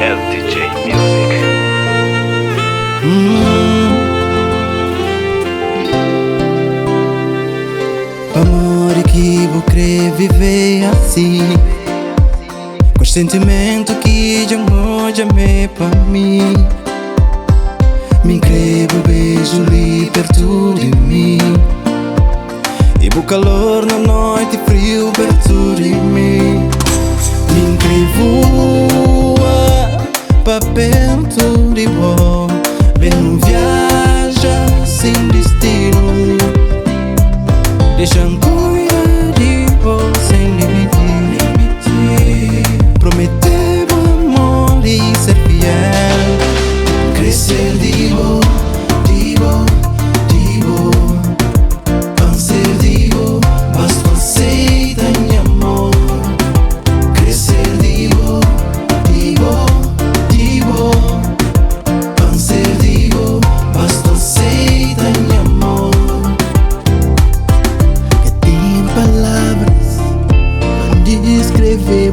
LTJ Music. Amor que vou querer viver assim, com os sentimentos que de amor já me pra mim. Me incrível beijo ali perto de mim, e o calor na noite frio perto de mim. Me incrível pra perto de vós, ver não viaja sem destino, deixando cuidar de vós sem limite. Prometer o amor e ser fiel, crescer de vós, de vós, de vós. Câncer de vós, basta aceita meu amor. Crescer de vós, de vós, de vós. Câncer de vós, basta aceita meu amor. Palavras para descrever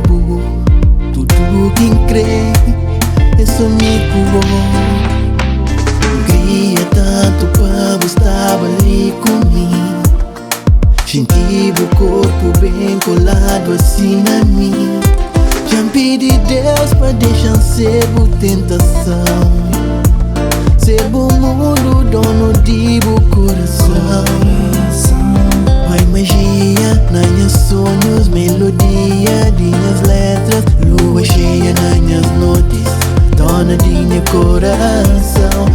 tudo quem crê é somente queria tanto para você estar ali comigo, sentir o corpo bem colado assim a mim. Já pedi Deus para deixar ser boa tentação, ser bom mundo, dono de bom coração. Magia, nas minhas sonhos, melodia de minhas letras, lua cheia nas minhas noites, dona de meu coração.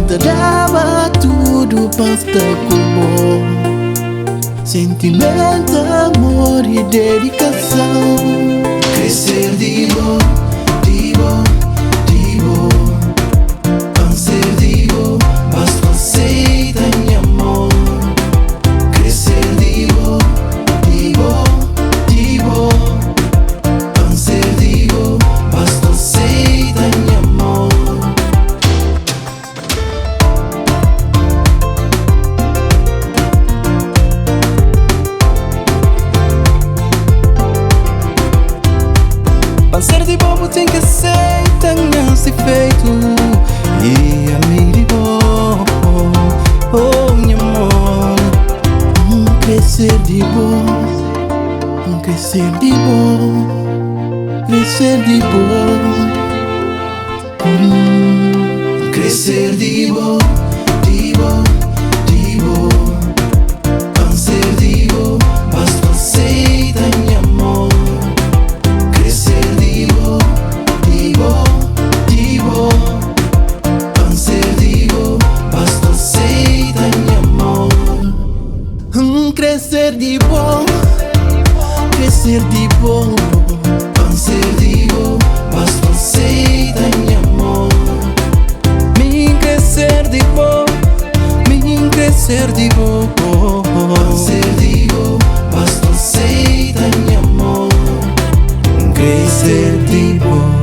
Te dava tudo para estar com sentimento, amor e dedicação. Crescer de vós, de vós, de vós. Câncer de vós, basta aceita meu amor. Câncer de bobo tem que aceitar nesse feito, e a mim de bom, oh meu amor. Crescer de bom, crescer de bom, crescer de bom. Crescer de bom, de bom, de bom. Câncer de bom, basta aceita meu amor. Crescer de bom, crescer de bom. Câncer de bom, basta aceita meu amor. Me crescer de bom, me crescer de bom. Câncer de bom, basta aceita meu amor. Crescer de bom.